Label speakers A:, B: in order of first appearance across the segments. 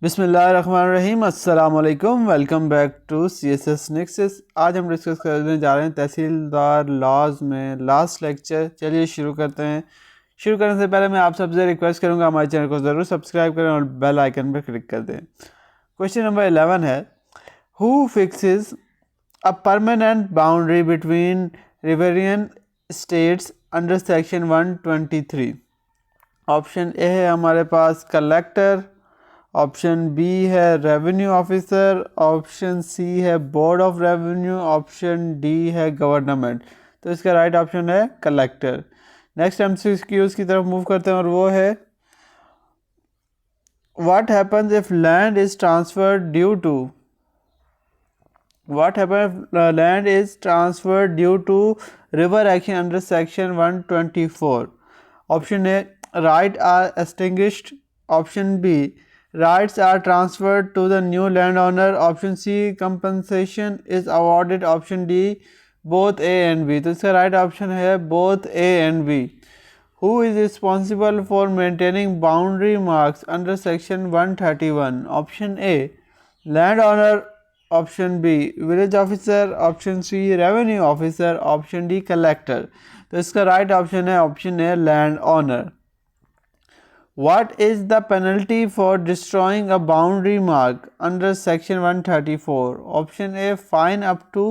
A: बिस्मिल्लाहिर्रहमानिर्रहीम, अस्सलाम वालेकुम। Welcome back to CSS Nexus। आज हम डिस्कस करने जा रहे हैं तहसीलदार लॉज में लास्ट लेक्चर। चलिए शुरू करते हैं। शुरू करने से पहले मैं आप सबसे रिक्वेस्ट करूंगा हमारे चैनल को ज़रूर सब्सक्राइब करें और बेल आइकन पर क्लिक कर दें। क्वेश्चन नंबर 11 है, who fixes a permanent boundary between riverain states under section 123। Option A है हमारे पास कलेक्टर, ऑप्शन बी है रेवेन्यू ऑफिसर, ऑप्शन सी है board of revenue, option D है गवर्नमेंट। तो इसका राइट ऑप्शन है कलेक्टर। नेक्स्ट एमसीक्यूज की तरफ मूव करते हैं और वो है, what happens if land is transferred due to river action under section 124। Option A, right are extinguished, option B, rights are transferred to the new landowner, option C, compensation is awarded, option D, both A and B। तो इसका right option है both A and B। Who is responsible for maintaining boundary marks under section 131? option A, landowner, option B, village officer, option C, revenue officer, option D, collector। तो इसका right option है option A, landowner। What is the penalty for destroying a boundary mark under section 134? option A, fine up to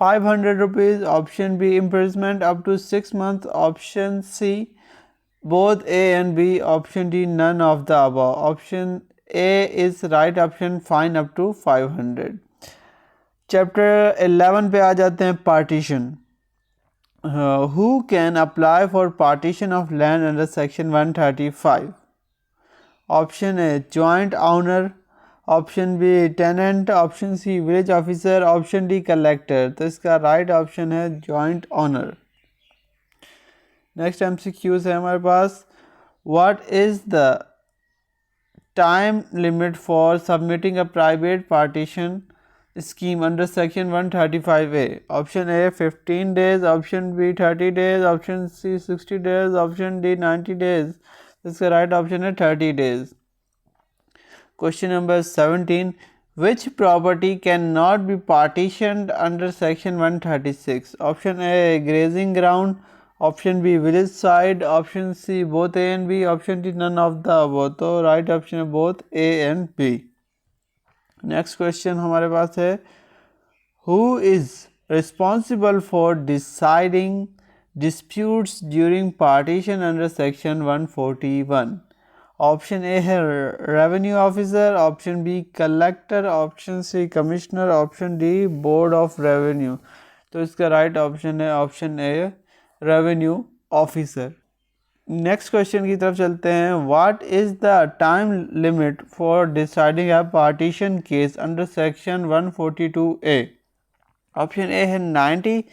A: 500 rupees, option B, imprisonment up to 6 months, option C, both A and B, option D, none of the above। option A is right option, fine up to 500। chapter 11 पे आ जाते हैं, partition। Who can apply for partition of land under section 135? option A, joint owner, option B, tenant, option C, village officer, option D, collector। तो इसका right option है joint owner। Next MCQs है हमारे पास, what is the time limit for submitting a private partition scheme under section 135A? option A, 15 days, option B, 30 days, option C, 60 days, option D, 90 days। इसका right option है 30 days। Question number 17, which property cannot be partitioned under section 136? option A, grazing ground, option B, village side, option C, both A and B, option D, none of the above। तो right option है both A and B। Next question हमारे पास है, who is responsible for deciding disputes during partition under section 141? Option A है revenue officer, option B collector, option C commissioner, option D board of revenue. तो इसका right option है option A, revenue officer. Next question की तरफ चलते हैं, what is the time limit for deciding a partition case under section 142A? Option A है 90,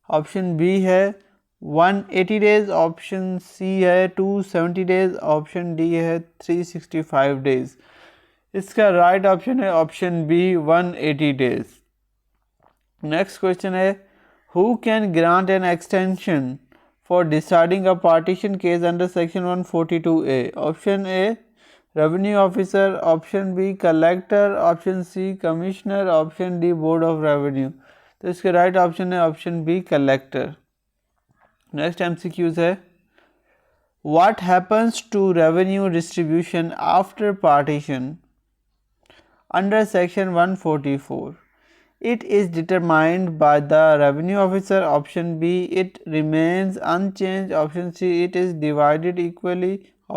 A: option B है 180 days, option C है 270 डेज, ऑप्शन डी है 365 days. इसका राइट ऑप्शन है option B, 180 days. Next question है, who can grant an extension for deciding a partition case under section 142A? Option A, revenue officer, option B collector, option C commissioner, option D board of revenue. तो इसका right option है option B, collector. Next MCQs है, what happens to revenue distribution after partition under section 144? It is determined by the revenue officer, option B, it remains unchanged, option C, it is divided equally,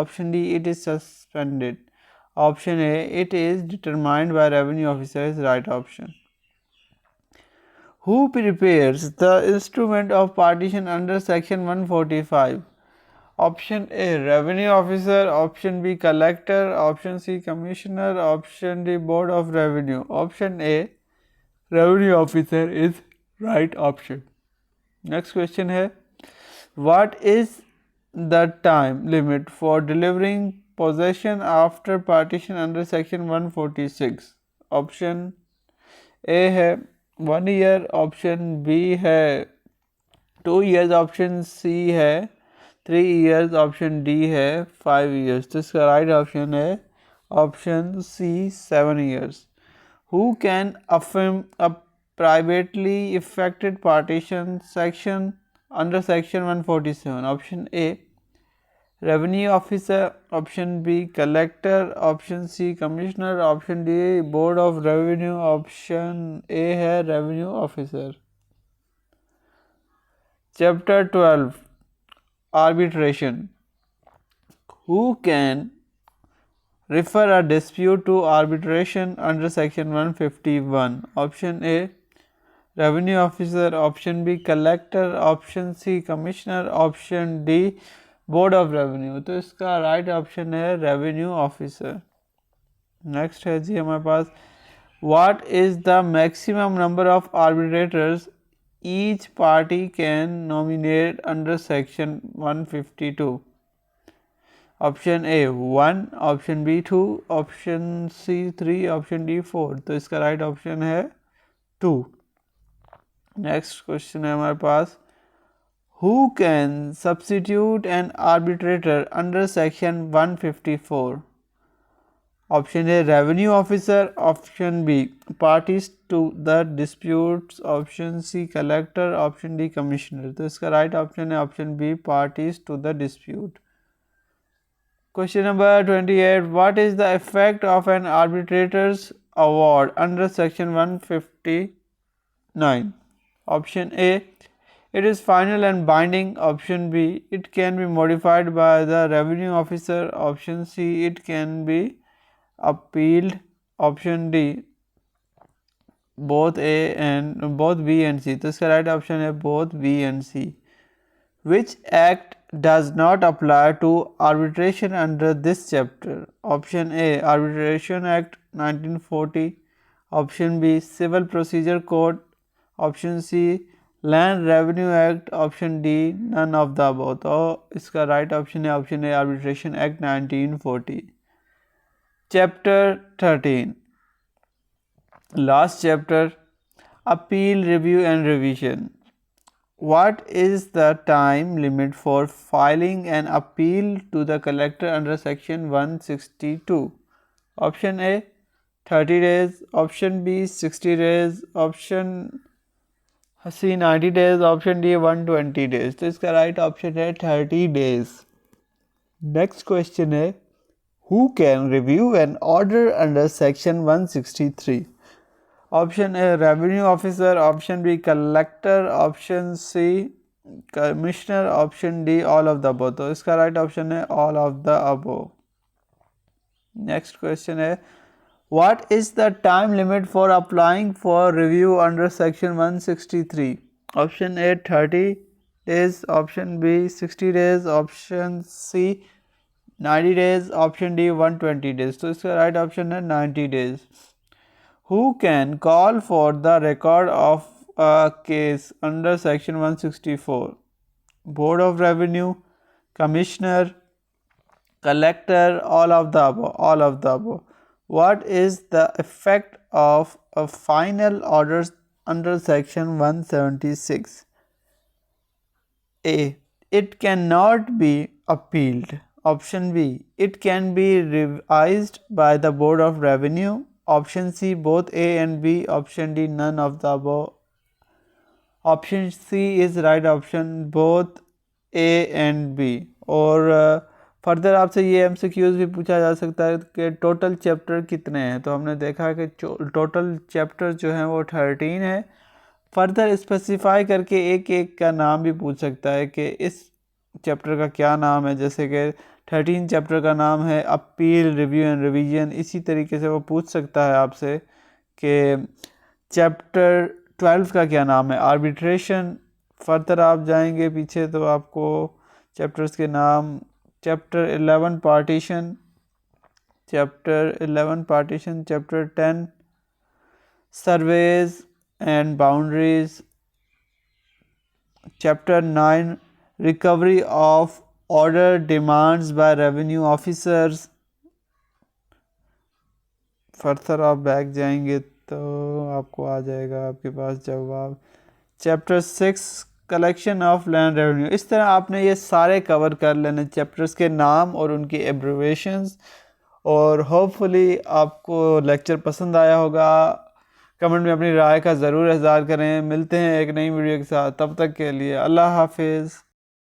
A: option D, it is suspended। option A, it is determined by revenue officer is right option। Who prepares the instrument of partition under section 145? option A, revenue officer, option B, collector, option C, commissioner, option D, board of revenue। option A, revenue officer is right option। next question है, what is the time limit for delivering possession after partition under section 146? option A है 1 year, option B है 2 years, option C है 3 years, option D है 5 years। तो इसका right option है Option C 7 years. Who can affirm a privately effected partition section under section 147? Option A revenue officer, option B collector, option C commissioner, option D board of revenue, option A है revenue officer. Chapter 12 Arbitration. Who can refer a dispute to arbitration under section 151? Option A revenue officer, option B collector, option C commissioner, option D board of revenue. तो इसका right option है revenue officer. Next है जी हमारे पास what is the maximum number of arbitrators each party can nominate under section 152? Option A 1, option B 2, option C 3, option D 4. तो इसका right option है 2. नेक्स्ट क्वेश्चन है हमारे पास Who can substitute an arbitrator under section 154? Option A revenue officer, option B parties to the disputes, option C collector, option D commissioner. तो इसका right option है option B parties to the dispute. Question number 28. What is the effect of an arbitrator's award under section 159? Option A it is final and binding. Option B it can be modified by the revenue officer. Option C it can be appealed. Option D both B and C. तो इसका right option है both B and C. Which act does not apply to arbitration under this chapter? Option A Arbitration Act 1940. Option B Civil Procedure Code. Option C land revenue act, option D none of the above. तो इसका right option है option A arbitration act 1940. Chapter 13 last chapter appeal review and revision. What is the time limit for filing an appeal to the collector under section 162? Option A 30 days, option B 60 days, option C 90 days, option D 120 days. तो इसका right option है 30 days. Next question है who can review an order under section 163? Option A revenue officer, option B collector, option C commissioner, option D all of the above. तो इसका right option है all of the above. Next question है What is the time limit for applying for review under section 163? Option A 30 days, option B 60 days, option C 90 days, option D 120 days. तो इसका right option है 90 days. Who can call for the record of a case under section 164? Board of Revenue, Commissioner, Collector, all of the above. What is the effect of a final order under section 176? A. It cannot be appealed. Option B. It can be revised by the Board of Revenue. Option C. Both A and B. Option D. None of the above. Option C is right option. Both A and B. और further आपसे ये MCQs भी पूछा जा सकता है कि total chapter कितने हैं. तो हमने देखा कि टोटल चैप्टर जो हैं वो 13 है. फर्दर स्पेसिफाई करके एक एक का नाम भी पूछ सकता है कि इस चैप्टर का क्या नाम है. जैसे कि 13 चैप्टर का नाम है अपील रिव्यू एंड रिवीजन. इसी तरीके से वो पूछ सकता है आपसे कि चैप्टर 12 का क्या नाम है आर्बिट्रेशन. फर्दर आप जाएंगे पीछे तो आपको चैप्टर्स के नाम chapter 11 partition, chapter 10 surveys and boundaries, chapter 9 recovery of order demands by revenue officers. Further आप बैक जाएंगे तो आपको आ जाएगा आपके पास जवाब. Chapter 6 collection of land revenue. इस तरह आपने ये सारे कवर कर लेने चैप्टर्स के नाम और उनकी एब्रिविएशंस और होपफुली आपको लेक्चर पसंद आया होगा। कमेंट में अपनी राय का ज़रूर इज़हार करें। मिलते हैं एक नई वीडियो के साथ, तब तक के लिए अल्लाह हाफिज़।